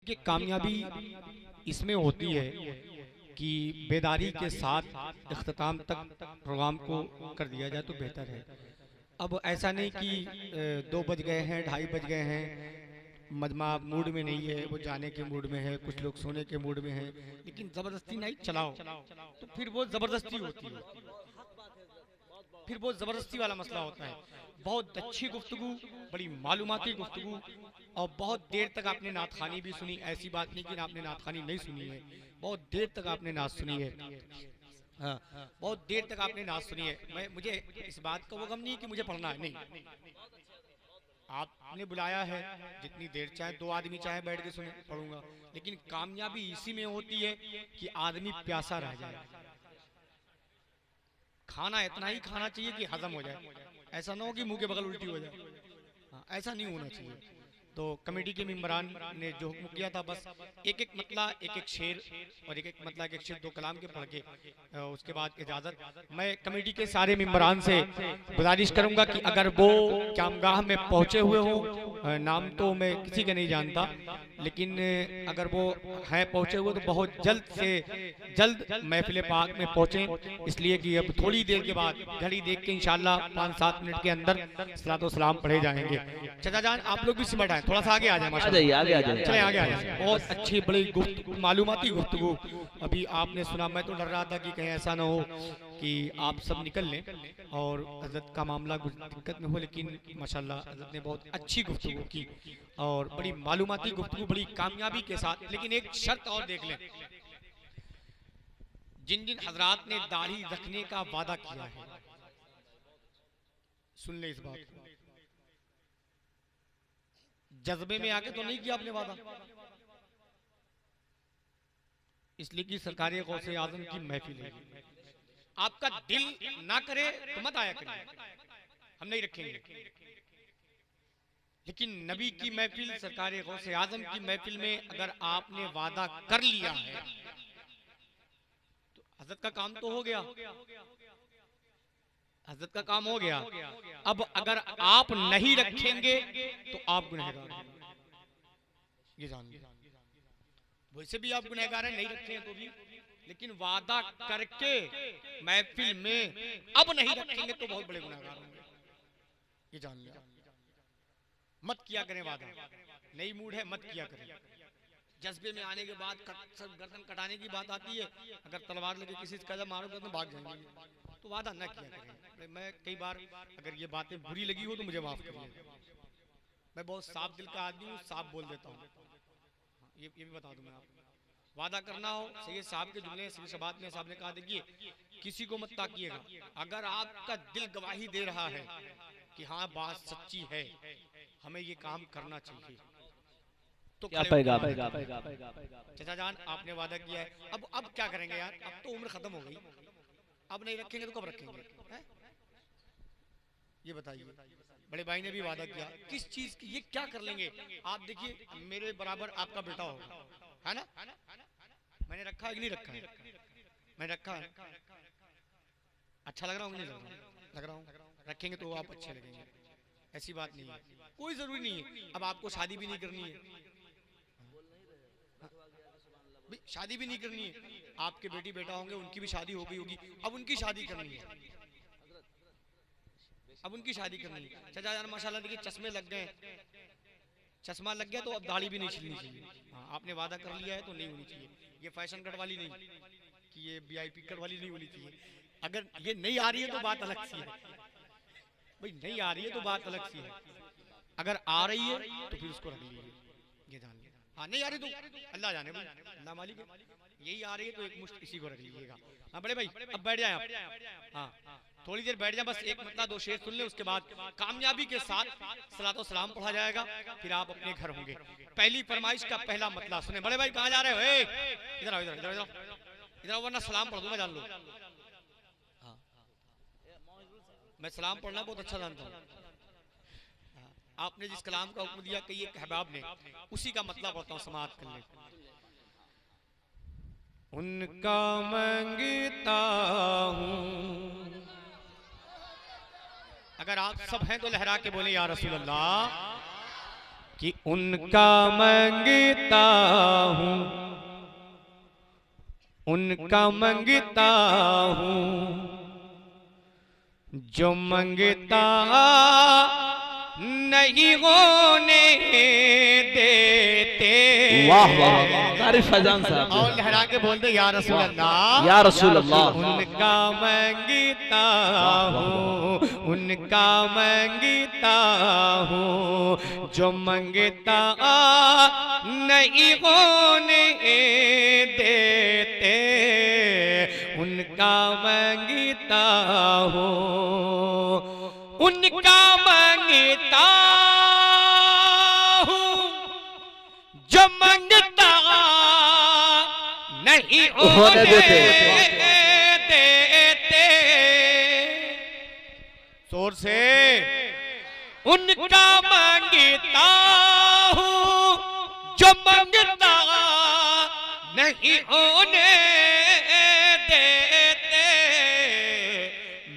देखिए, कामयाबी इसमें होती है कि बेदारी के साथ इख्तिताम तक प्रोग्राम को कर दिया जाए तो बेहतर है। अब ऐसा नहीं कि 2 बज गए हैं, 2:30 बज गए हैं, मजमा मूड में नहीं है, वो जाने के मूड में है, कुछ लोग सोने के मूड में हैं, लेकिन ज़बरदस्ती नहीं चलाओ तो फिर वो ज़बरदस्ती होती है, फिर वो ज़बरदस्ती वाला मसला होता है। बहुत अच्छी गुफ्तगू, बड़ी मालूमाती गुफ्तगू, और बहुत देर तक आपने नात खानी भी सुनी। ऐसी बात नहीं कि आपने नात खानी नहीं सुनी है, बहुत देर तक आपने नात सुनी है। हाँ, बहुत देर तक आपने नात सुनी है। मुझे इस बात का वो गम नहीं कि मुझे पढ़ना है, नहीं, आपने बुलाया है, जितनी देर चाहे 2 आदमी चाहे बैठ के सुने, पढ़ूंगा। लेकिन कामयाबी इसी में होती है कि आदमी प्यासा रह जाए। खाना इतना ही खाना चाहिए कि हजम हो जाए, ऐसा ना हो कि मुंह के बगल उल्टी हो जाए। हाँ, ऐसा नहीं होना चाहिए। तो कमेटी के मेंबरान ने जो हुक्म किया था, बस एक एक मतला, एक एक शेर और एक एक मतला, एक एक शेर 2 कलाम के पढ़ के उसके बाद इजाज़त। मैं कमेटी के सारे मेंबरान से गुजारिश करूंगा कि अगर वो क्यामगाह में पहुंचे हुए हों, नाम तो मैं किसी का नहीं जानता, लेकिन अगर वो हैं पहुंचे हुए तो बहुत जल्द से जल्द महफिल पाक में पहुंचें, इसलिए कि अब थोड़ी देर के बाद घड़ी देख के इंशाल्लाह 5-7 मिनट के अंदर सलातो सलाम पढ़े जाएंगे। चाचा जान, आप लोग भी सिमट आए, थोड़ा सा आगे आ जाए, माशाल्लाह आगे आ जाइए। चले आगे आ जाए। बहुत अच्छी बड़ी गुफ्तगू, मालूमाती गुफ्तगू अभी आपने सुना। मैं तो डर रहा था कि कहीं ऐसा ना हो कि आप सब निकल लें और हजरत का मामला कुछ दिक्कत में हो, लेकिन माशाल्लाह हजरत ने बहुत अच्छी गुफ्तगू की और बड़ी मालूमाती गुफ्तगू, बड़ी कामयाबी के साथ। लेकिन एक शर्त और देख लें, जिन जिन हजरात ने दाढ़ी रखने का वादा किया है, सुन ले इस बात को, जज्बे में आके तो नहीं किया आपने वादा, इसलिए कि सरकारी गौसे आजम की महफिल है। आपका दिल ना करे तो मत आया करिए, हम नहीं रखेंगे। लेकिन नबी की महफिल, सरकारी गौसे आजम की महफिल में अगर आपने वादा कर लिया है तो हजरत का काम तो हो गया, हजरत का काम हो गया। अब अगर आप नहीं रखेंगे तो आप गुनहगार हैं, ये जान लीजिए। वैसे भी आप गुनहगार हैं, नहीं रखे हैं तो भी, लेकिन वादा करके महफिल में अब नहीं रखेंगे तो बहुत बड़े गुनहगार होंगे, ये जान लिया। मत किया करें वादा, नई मूड है मत किया करें। जज्बे में आने के बाद गर्दन कटाने की बात आती है, अगर तलवार लेके किसी से कदम मारोगे तो भाग जाएंगे, तो वादा न किया करें। मैं कई बार अगर ये बातें बुरी लगी हो तो मुझे माफ करिए, मैं बहुत साफ दिल का आदमी हूँ, साफ बोल देता हूँ। ये भी बता दूं मैं आपको, वादा करना हो, सैयद साहब के जुमले सैयद शबात में साहब ने कहा, देखिए किसी को मत ताकिएगा, अगर आपका दिल गवाही दे रहा है कि हाँ बात सच्ची है, हमें ये काम करना चाहिए, तो क्या खड़े पैगाम होकर वादा कीजिए। चाचा जान, आपने वादा किया है, अब क्या करेंगे यार, अब तो उम्र खत्म हो गई, अब नहीं रखेंगे तो कब रखेंगे है? ये बताइए। बड़े भाई ने भी वादा किया, किस चीज की, ये क्या कर लेंगे आप? देखिए मेरे बराबर आपका बेटा होगा, है ना? मैंने रखा है कि नहीं रखा है? मैंने रखा है, अच्छा लग रहा हूँ, नहीं लग रहा हूँ? रखेंगे तो आप अच्छे लगेंगे, ऐसी बात नहीं है, कोई जरूरी नहीं है। अब आपको शादी भी नहीं करनी है, शादी भी नहीं करनी है, आपके बेटी बेटा होंगे, उनकी भी शादी हो गई होगी, अब उनकी शादी करनी है, अब उनकी शादी करनी है। चाचा जान माशाल्लाह देखिए चश्मे लग गए, चश्मा लग गया तो अब दाढ़ी भी नहीं छिलनी चाहिए। हाँ, आपने वादा कर लिया है तो नहीं होनी चाहिए, ये फैशन कट वाली नहीं कि ये VIP कट वाली नहीं होनी चाहिए। अगर ये नहीं आ रही है तो बात अलग सी है भाई, नहीं आ रही है तो बात अलग सी है, अगर आ रही है तो फिर उसको रख लीजिए, ये जान लीजिए। हाँ, नहीं आ रही तो अल्लाह जाने भाई, अल्लाह मालिक है, यही आ रही है तो एक मुश्त इसी को रख लीजिएगा। हाँ बड़े भाई, अब बैठ जाए आप, हाँ थोड़ी देर बैठ जाए, बस एक मतलब 2 शेर सुन ले, उसके बाद कामयाबी के साथ सलातो सलाम पढ़ा जाएगा, फिर आप अपने घर होंगे। पहली फरमाइश का पहला मतलब सुने। बड़े भाई कहाँ जा रहे हो? इधर आओ, इधर इधर इधर, वरना सलाम पढ़ दूंगा, जान लो। हाँ, मैं सलाम पढ़ना बहुत अच्छा जानता हूँ। आपने जिस कलाम का हुक्म दिया कई एक अहबाब ने, उसी का मतलब होता हूँ, समाअत कर ले। उनका मांगता हूँ, अगर आप सब हैं तो लहरा के बोले या रसूल अल्लाह। कि उनका मंगता हूँ, उनका मंगता हूँ जो मंगता नहीं होने देते। वाह वाह वाह, तारीफ फैजान साहब। और लहरा के बोलते या रसूल अल्लाह, या रसूल अल्लाह। उनका मंगता हूँ, उनका मंगता हूँ जो मंगता नहीं होने देते। उनका मंगता हूँ, उनका मंगता हूँ जो मंगता नहीं होने देते। जोर से, उनका मंगता हूँ जो मंगता नहीं होने देते।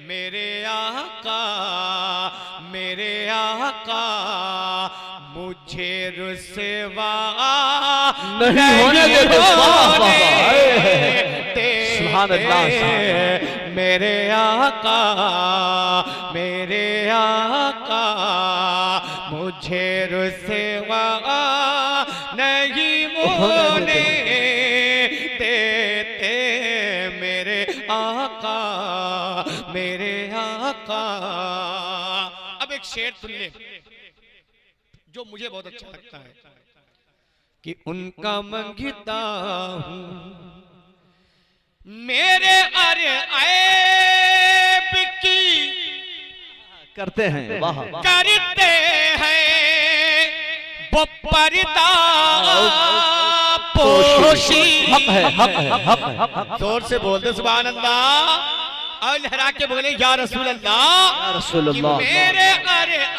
मेरे आका, मेरे आका मुझे रुसवा नहीं होने देते। सुभान अल्लाह। मेरे आका, मेरे आका मुझे रुसवा नहीं होने देते। मेरे आका, मेरे आका। अब एक शेर सुन ले जो मुझे बहुत अच्छा लगता है कि उनका मंगता हूँ मेरे ऐब की करते हैं। वाह करते हैं वो पर्दा पोशी। हक है, हक है, हक है। जोर से बोलते सुभान अल्लाह और लहरा के बोले या रसूल अल्लाह, या रसूल अल्लाह। मेरे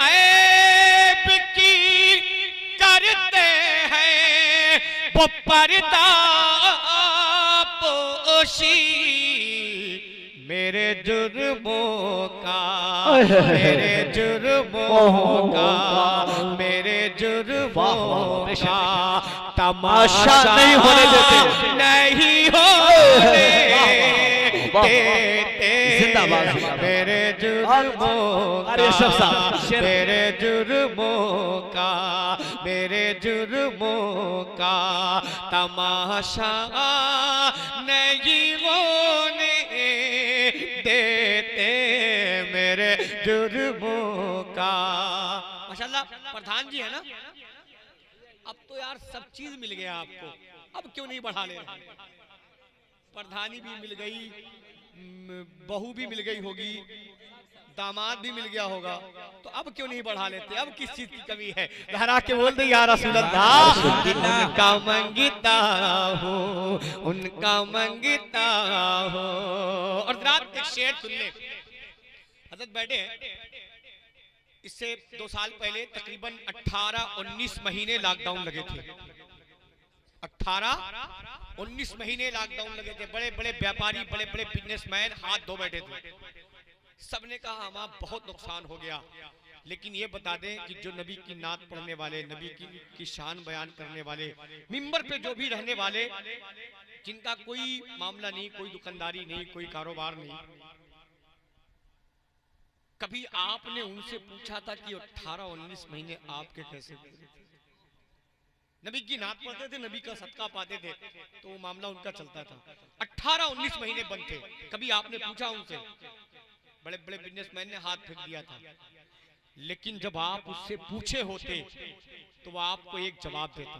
ऐब की करते हैं वो पर्दा पोशी। मेरे जुर्मों का, मेरे जुर्मों का, मेरे जुर्मों का तमाशा नहीं होने देते, नहीं होने देते। जिंदाबाद। मेरे जुर्मों का, मेरे जुर्मों का, मेरे जुर्मों का तमाशा नहीं होने देते। मेरे जुर्मों का। माशाल्लाह प्रधान जी है ना, अब तो यार सब चीज मिल गया आपको, अब क्यों नहीं बढ़ा ले रहे? प्रधानी भी मिल गई, बहू भी मिल गई होगी, दामाद भी मिल गया होगा, तो अब क्यों नहीं बढ़ा लेते? अब किस चीज की कमी है? लहरा के बोल दे या रसूल अल्लाह, उनका मंगता हो, उनका मंगता हो। और रात एक शेर सुन ले, हजरत बैठे हैं, इससे 2 साल पहले तकरीबन 18-19 महीने लॉकडाउन लगे थे। 18-19 महीने लॉकडाउन लगे थे। बड़े बड़े व्यापारी, बड़े बड़े बिजनेसमैन हाथ धो बैठे थे। सबने कहा हमारा बहुत नुकसान हो गया, लेकिन ये बता दें कि जो नबी की नात पढ़ने वाले, नबी की शान बयान करने वाले, मिंबर पे जो भी रहने वाले, जिनका कोई मामला नहीं, कोई दुकानदारी नहीं, कोई कारोबार नहीं, कभी आपने उनसे पूछा था कि 18-19 महीने आपके कैसे गुजरे? नबी की नात पढ़ते थे, नबी का सदका पाते थे, तो वो मामला उनका चलता था। 18-19 महीने बंद थे। कभी आपने पूछा उनसे? बड़े बड़े बिजनेसमैन ने हाथ फेंक दिया था। लेकिन जब आप उससे पूछे होते तो वो आपको एक जवाब देता।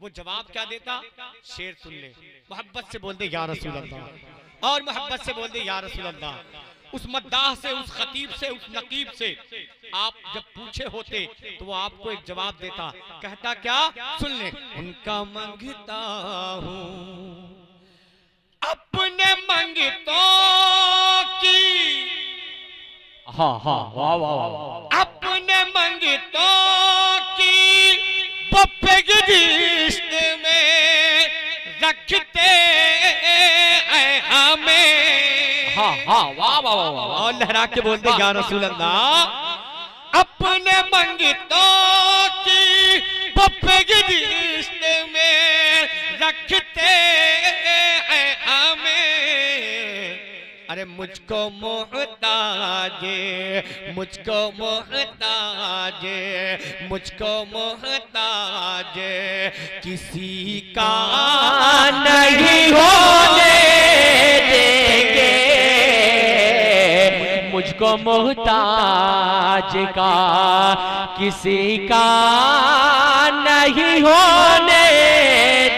वो जवाब क्या देता? शेर सुन ले, मोहब्बत से बोल दे या रसूल अल्लाह, और मोहब्बत से बोल दे या रसूल अल्लाह। उस मद्दाह से, उस खतीब से, उस नकीब से आप जब पूछे होते तो वो आपको एक जवाब देता। कहता क्या? सुन ले, उनका मंगता हूँ अपने मंगतों की, हाँ हाँ, वाह वाह वाह, अपने मंगतों की रिश्त में रखते हैं हमें। हाँ हाँ, वाह वाह वाह, और लहरा के बोलते या रसूल अल्लाह, अपने मंगतों की पप्पे की रिश्ते में रखते हैं हमें। अरे मुझको मोहताजे, मुझको मोहताजे, मुझको मोहताजे किसी का नहीं होने देंगे, मुझको मोहताज का किसी का नहीं होने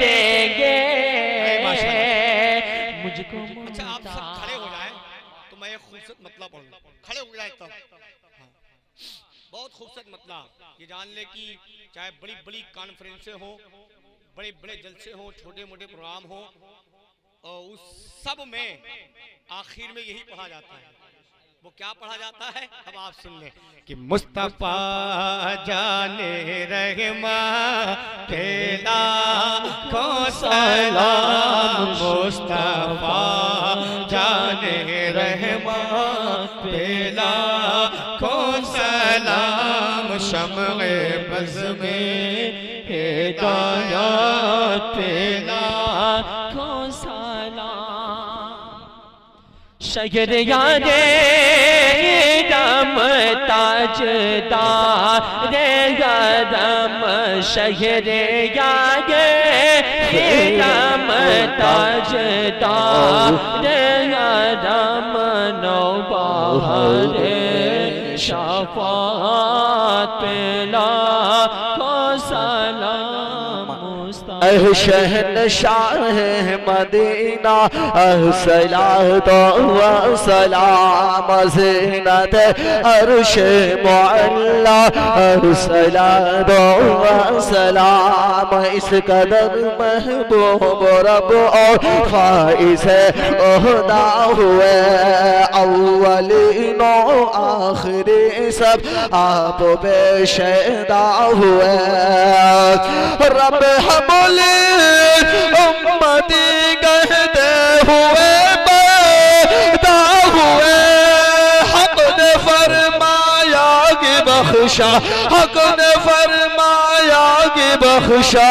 देंगे। मुझको अच्छा आप सब खड़े हो जाएं तो मैं एक खूबसूरत मतलब पढ़ूं। खड़े हो जाए तब। हाँ। बहुत खूबसूरत मतलब। ये जान ले कि चाहे बड़ी बड़ी कॉन्फ्रेंसें हो, बड़े बड़े जलसे हो, छोटे मोटे प्रोग्राम हो, और उस सब में आखिर में यही पढ़ा जाता है। वो क्या पढ़ा जाता है अब आप सुन लें कि मुस्तफा जाने रहमा तेला को सलाम, मुस्तफा जाने रहमा तेला को सलाम, शम्ए बज़ में हिदायत तेला को सलाम। शहर यादे दम ताजदार गदम, शहर यादे दम ताजदार गदम, नौबहार शफाअत पेला को सलाम। शहनशाह मदीना सलात व सलाम, ज़ीनत अर्श मुअल्ला सलात व सलाम, इस कदर महबूब रब और फाइज़ ओहदा हुए, अव्वलीन आखिरी सब आप बेशदा हुए। रब बोले उम्मती कहते हुए पैदा हुए, हक ने फरमाया कि बख्शा, हक ने फरमाया कि बख्शा,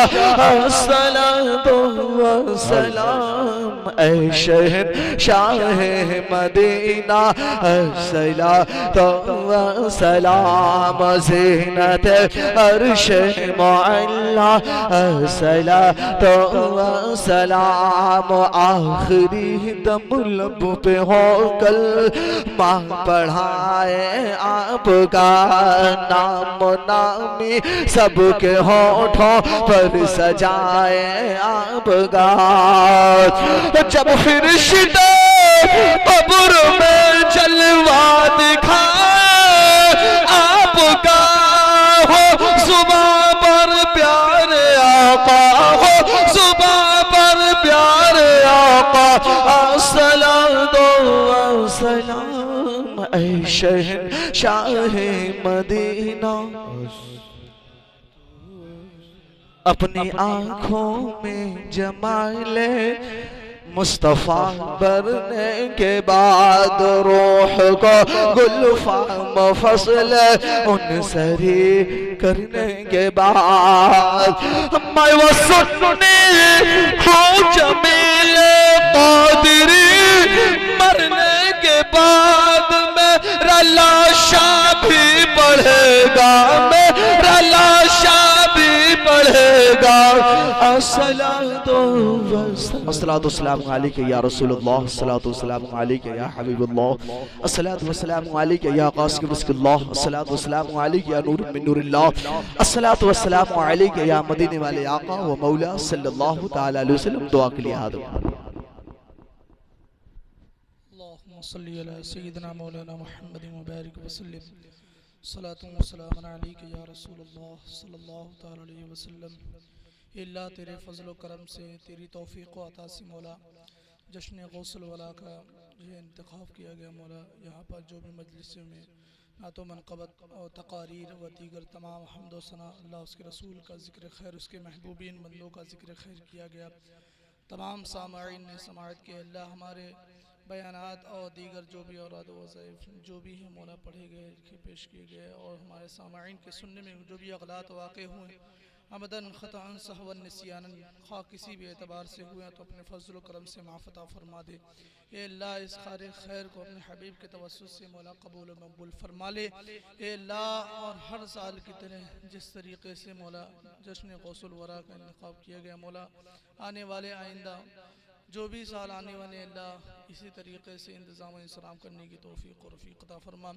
अस्सलातु वस्सलाम ऐ शहंशाह मदीना, अस्सलातु वस्सलाम, ज़ीनत अर्श मुअल्ला, अस्सलातु वस्सलाम, आखिरी दम लब पे हो कल माँ पढ़ाए आपका, नाम नामी सबके होठों पर सजाए आपका। जब फरिश्ते कब्र में जलवा दिखाए आपका, हो सुबह पर प्यारे आका, हो सुबह पर प्यारे आका, अस्सलातु वस्सलाम ऐ शहंशाह मदीना। अपनी आँखों में जमाले मुस्तफ़ा बरने के बाद, रूह को गुलफाम फसल उन सरी करने के बाद, मैं वो सुनने हूँ जमील क़ादिरी, मरने के बाद मेरा लाशा भी बढ़ेगा, मेरा लाशा भी बढ़ेगा। अस्सलातु वस्सलामु अलैका या रसूलुल्लाह, अस्सलातु वस्सलामु अलैका या हबीबुल्लाह, अस्सलातु वस्सलामु अलैका या क़ासिम रिज़्क़िल्लाह, अस्सलातु वस्सलामु अलैका या नूर मिन नूरिल्लाह, अस्सलातु वस्सलामु अलैका या मदीने वाले आका व मौला सल्लल्लाहु तआला अलैहि वसल्लम। दुआ के लिए हाथ उठाओ। अल्लाहुम्मा सल्ली अला सय्यिदिना मौलाना मुहम्मदिन व बारिक व सल्लिम, सलातु व सलामुन अलैका या रसूलुल्लाह सल्लल्लाहु तआला अलैहि वसल्लम। अल्लाह तेरे फजल व करम से, तेरी तौफीक व अता से मौला, जश्न गौसल वला का ये इंतखाब किया गया मौला। यहाँ पर जो भी मजलिसों में नातो मनक़बत और तकारीर व दीगर तमाम हम्द व सना अल्लाह उसके रसूल का ज़िक्र खैर, उसके महबूबीन बंदों का ज़िक्र खैर किया गया। तमाम सामाईन ने समाअत के अल्लाह हमारे बयानात और दीगर जो भी औराद वज़ाइफ जो भी हैं मौला पढ़े गए, लिखे पेश किए गए, और हमारे सामाईन के सुनने में जो भी अगलात वाक़े हुए अमदन ख़ताअन सहवन निस्यानन खा किसी भी एतबार से हुए तो अपने फजल करम से माफ़ता फरमा दे। ए अल्लाह इस खारे खैर को अपने हबीब के तवस्सुत से मौला कबूल व मकबूल फरमा ले। ए अल्लाह और हर साल की तरह जिस तरीक़े से मौला जश्न गौसुल वरा का इंतखाब किया गया, मौला आने वाले आइंदा जो भी साल आने वाले अल्लाह इसी तरीक़े से इंतज़ाम इंसराम करने की तौफ़ीक़ और रफ़ीक़ अता फरमा।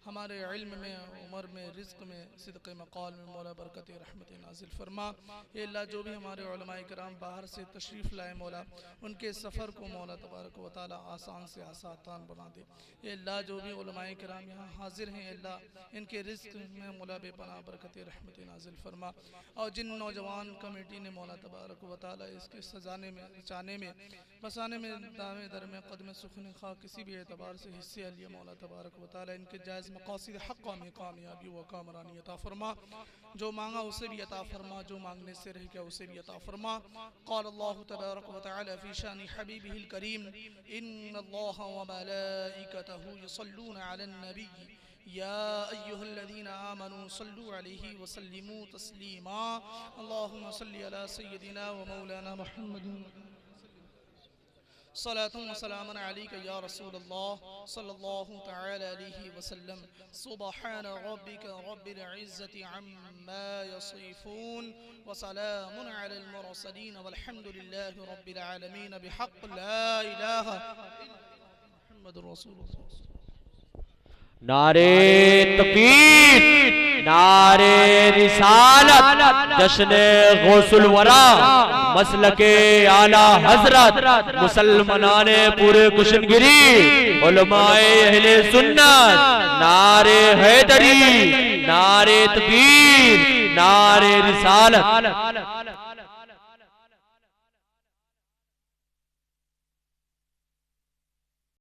हमारे इल्म में, उम्र में, रिज़्क़ में, सिद्क़ मक़ाल में मौला बरकत रहमत नाज़िल फरमा। ये अल्लाह जो भी हमारे उलमाए किराम बाहर से तशरीफ़ लाए मौला उनके सफ़र को मौला तबारक व तआला आसान से आसान बना दे। ये अल्लाह जो भी उलमाए किराम यहाँ हाज़िर हैं अल्लाह इनके रिज़्क़ में मौला बेपनाह बरकत रहमत नाज़िल फरमा। और जिन नौजवान कमेटी ने मौला तबारक व तआला इसके सजाने में, रचाने में, बसाने में, दामे दर में कदम सुखन खा किसी भी एतबार से हिस्से लिया मौला तबारक व तआला इनके जायज़ मक़ासिद हक़्क़ा में कामयाबी व कामरानी अता फरमा। जो मांगा उसे भी अता फरमा, जो मांगने से रह गया उसे भी अता फरमा। क़ाल अल्लाहु तबारक व तआला फ़ी शानि हबीबिहिल करीम इन्नल्लाहा व मलाइकतहु युसल्लूना अलन नबी या अय्युहल्लज़ीना आमनू सल्लू अलैहि व सल्लिमू तस्लीमा। अल्लाहुम्मा सल्लि अला सय्यिदिना व मौलाना मुहम्मदिन सलातुन व सलामुन अलैका या रसूलल्लाह सल्लल्लाहु तआला अलैहि वसल्लम। सुब्हान रब्बिका रब्बिल इज़्ज़ति अम्मा यसिफून व सलामुन अलल मुरसलीन वल्हम्दुलिल्लाहि रब्बिल आलमीन बिहक़्क़ि ला इलाहा मुहम्मदुर रसूलुल्लाह। नारे तकबीर, नारे रिसालत, जश्न गौसुल वरा, मसलके आला हजरत, मुसलमानाने पूरे कुशनगिरी, उलमाए अहले सुन्नत, नारे हैदरी, नारे तकबीर, नारे रिसालत।